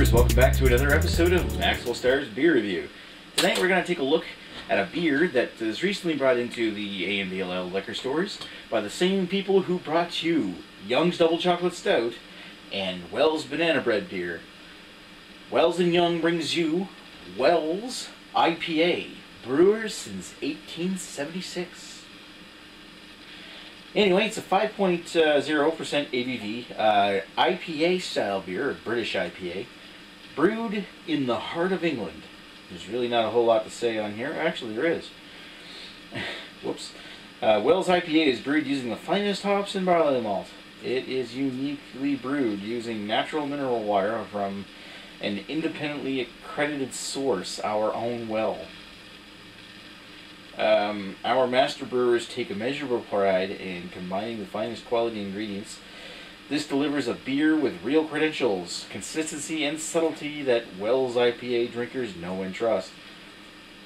viewers, welcome back to another episode of Maxwell Starr's Beer Review. Tonight we're going to take a look at a beer that was recently brought into the A&BLL liquor stores by the same people who brought you Young's Double Chocolate Stout and Wells Banana Bread Beer. Wells & Young brings you Wells IPA, brewers since 1876. Anyway, it's a 5.0% ABV IPA style beer, or British IPA, brewed in the heart of England. There's really not a whole lot to say on here. Actually, there is. Whoops. Wells IPA is brewed using the finest hops and barley malt. It is uniquely brewed using natural mineral water from an independently accredited source, our own well. Our master brewers take a measurable pride in combining the finest quality ingredients. This delivers a beer with real credentials, consistency, and subtlety that Wells IPA drinkers know and trust.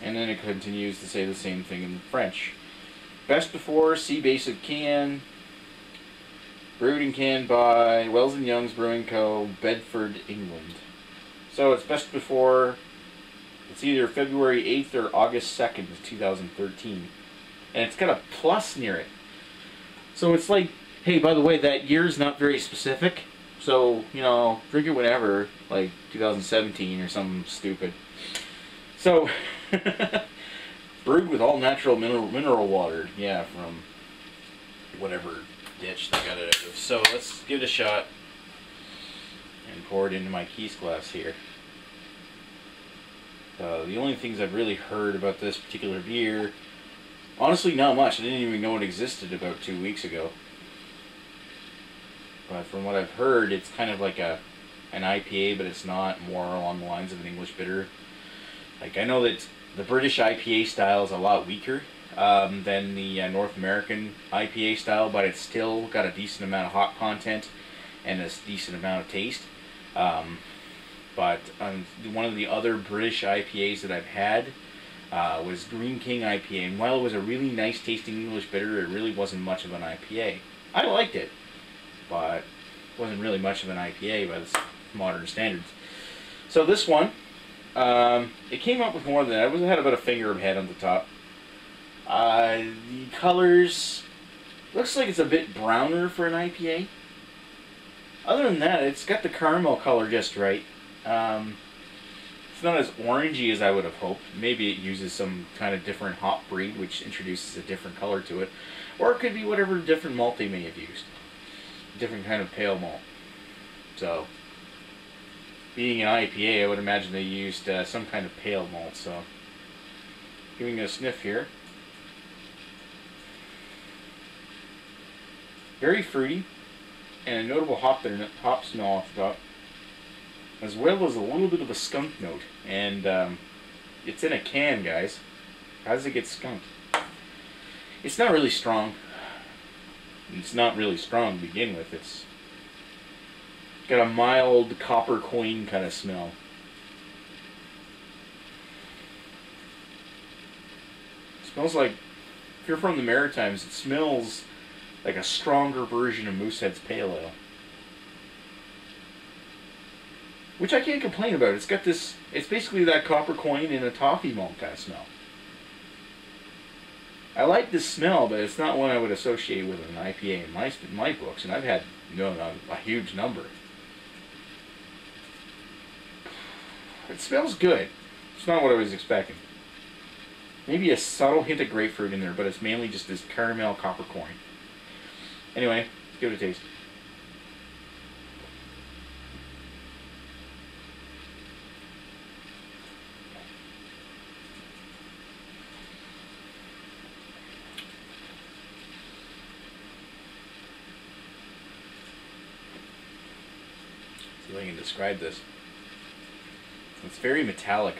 And then it continues to say the same thing in French. Best before, see base of can. Brewed and canned by Wells & Young's Brewing Co., Bedford, England. So it's best before... It's either February 8th or August 2nd of 2013. And it's got a plus near it. So it's like, hey, by the way, that year's not very specific. So, you know, drink it whenever, like 2017 or something stupid. So, brewed with all natural mineral water. Yeah, from whatever ditch they got it out of. So let's give it a shot and pour it into my Keys glass here. The only things I've really heard about this particular beer, honestly not much. I didn't even know it existed about 2 weeks ago. But from what I've heard, it's kind of like an IPA, but it's not, more along the lines of an English bitter. Like, I know that the British IPA style is a lot weaker than the North American IPA style, but it's still got a decent amount of hop content and a decent amount of taste. But one of the other British IPAs that I've had was Green King IPA. And while it was a really nice tasting English bitter, it really wasn't much of an IPA. I liked it, but it wasn't really much of an IPA by the modern standards. So this one, it came up with more than that. It had about a finger of head on the top. The colors, looks like it's a bit browner for an IPA. Other than that, it's got the caramel color just right. It's not as orangey as I would have hoped. Maybe it uses some kind of different hop breed, which introduces a different color to it. Or it could be whatever different malt they may have used. Different kind of pale malt. So, being an IPA, I would imagine they used some kind of pale malt. So, giving it a sniff here. Very fruity, and a notable hop smell off the top, as well as a little bit of a skunk note. And it's in a can, guys. How does it get skunked? It's not really strong. It's not really strong to begin with. It's got a mild copper coin kind of smell. It smells like, if you're from the Maritimes, it smells like a stronger version of Moosehead's Pale Ale. Which I can't complain about. It's got this, it's basically that copper coin in a toffee malt kind of smell. I like this smell, but it's not one I would associate with an IPA in my books, and I've had a huge number. It smells good. It's not what I was expecting. Maybe a subtle hint of grapefruit in there, but it's mainly just this caramel copper coin. Anyway, let's give it a taste. See if I can describe this. It's very metallic.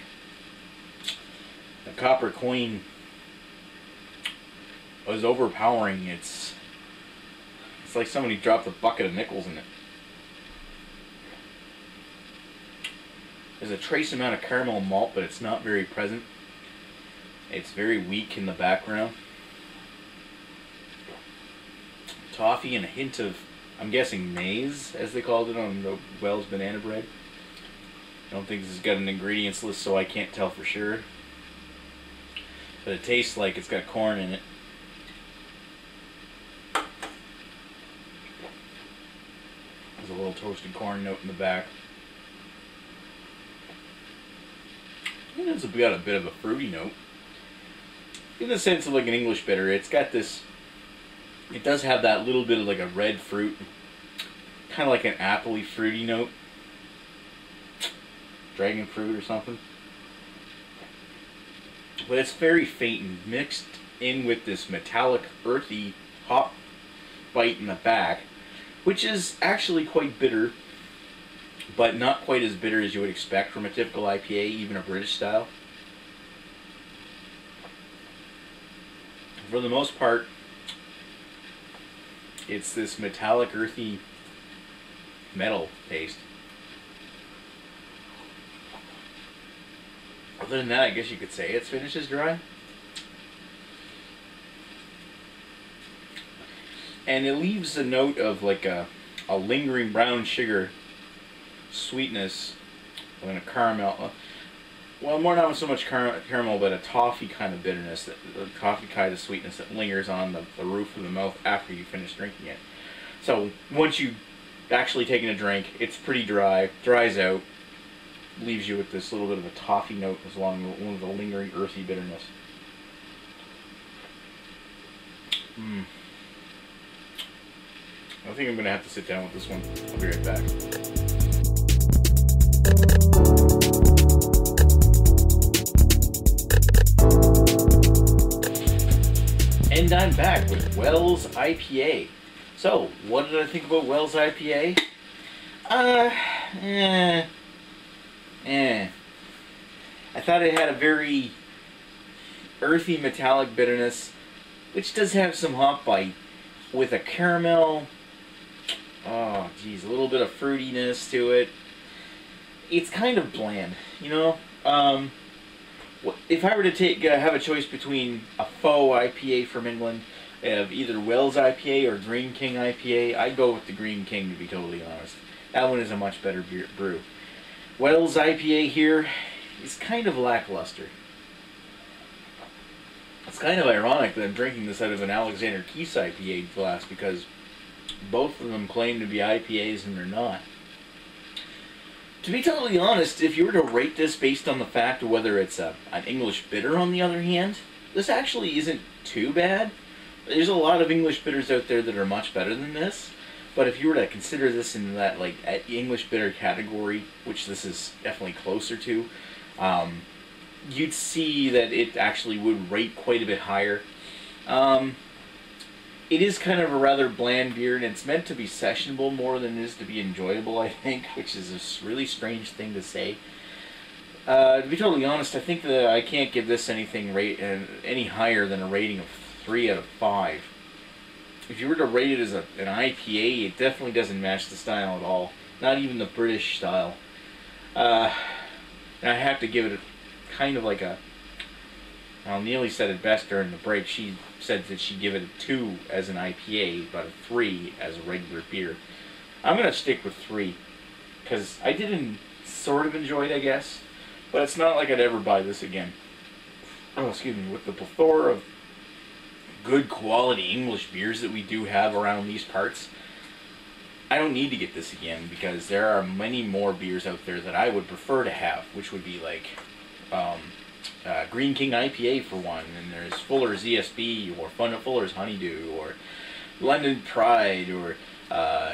The copper coin was overpowering. It's like somebody dropped a bucket of nickels in it. There's a trace amount of caramel malt, but it's not very present. It's very weak in the background. Toffee and a hint of, I'm guessing, maize, as they called it on the Wells Banana Bread. I don't think this has got an ingredients list, so I can't tell for sure. But it tastes like it's got corn in it. There's a little toasted corn note in the back. And it's got a bit of a fruity note. In the sense of like an English bitter, it's got this, it does have that little bit of like a red fruit, kind of like an appley fruity note. Dragon fruit or something. But it's very faint and mixed in with this metallic, earthy hop bite in the back, which is actually quite bitter, but not quite as bitter as you would expect from a typical IPA, even a British style. For the most part, it's this metallic, earthy metal taste. Other than that, I guess you could say its finish is dry. And it leaves a note of like a lingering brown sugar sweetness and a caramel. Well, more not so much caramel, but a toffee kind of bitterness, a toffee kind of sweetness that lingers on the roof of the mouth after you finish drinking it. So once you've actually taken a drink, it's pretty dry, dries out, leaves you with this little bit of a toffee note along with a lingering earthy bitterness. I think I'm going to have to sit down with this one. I'll be right back. And I'm back with Wells IPA. So, what did I think about Wells IPA? I thought it had a very earthy metallic bitterness, which does have some hop bite, with a caramel, oh geez, a little bit of fruitiness to it. It's kind of bland, you know. If I were to have a choice between a faux IPA from England, of either Wells IPA or Green King IPA, I'd go with the Green King, to be totally honest. That one is a much better brew. Wells IPA here is kind of lackluster. It's kind of ironic that I'm drinking this out of an Alexander Keith's IPA glass, because both of them claim to be IPAs and they're not. To be totally honest, if you were to rate this based on the fact of whether it's an English bitter on the other hand, this actually isn't too bad. There's a lot of English bitters out there that are much better than this, but if you were to consider this in that like English bitter category, which this is definitely closer to, you'd see that it actually would rate quite a bit higher. It is kind of a rather bland beer, and it's meant to be sessionable more than it is to be enjoyable, I think, which is a really strange thing to say. To be totally honest, I think that I can't give this anything any higher than a rating of 3 out of 5. If you were to rate it as an IPA, it definitely doesn't match the style at all. Not even the British style. And I have to give it kind of like a... Well, Neely said it best during the break. She said that she'd give it a 2 as an IPA, but a 3 as a regular beer. I'm going to stick with 3, because I did sort of enjoy it, I guess, but it's not like I'd ever buy this again. Oh, excuse me. With the plethora of good quality English beers that we do have around these parts, I don't need to get this again, because there are many more beers out there that I would prefer to have, which would be like Green King IPA for one, and there's Fuller's ESB, or Fuller's Honeydew, or London Pride, or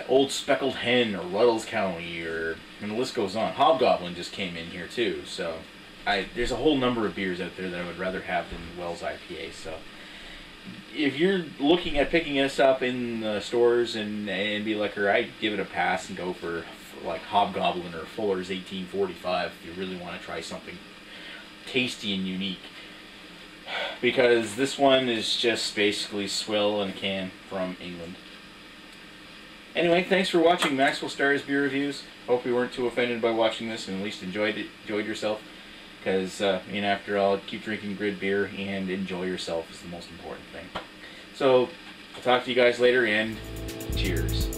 Old Speckled Hen, or Ruddles County, and the list goes on. Hobgoblin just came in here too, so there's a whole number of beers out there that I would rather have than Wells IPA. So if you're looking at picking this up in the stores and be like her, I'd give it a pass and go for like Hobgoblin or Fuller's 1845 if you really want to try something tasty and unique, because this one is just basically swill in a can from England. Anyway, thanks for watching Maxwell Starr's beer reviews. Hope you weren't too offended by watching this and at least enjoyed yourself, because after all, keep drinking good beer and enjoy yourself is the most important thing. So I'll talk to you guys later, and cheers.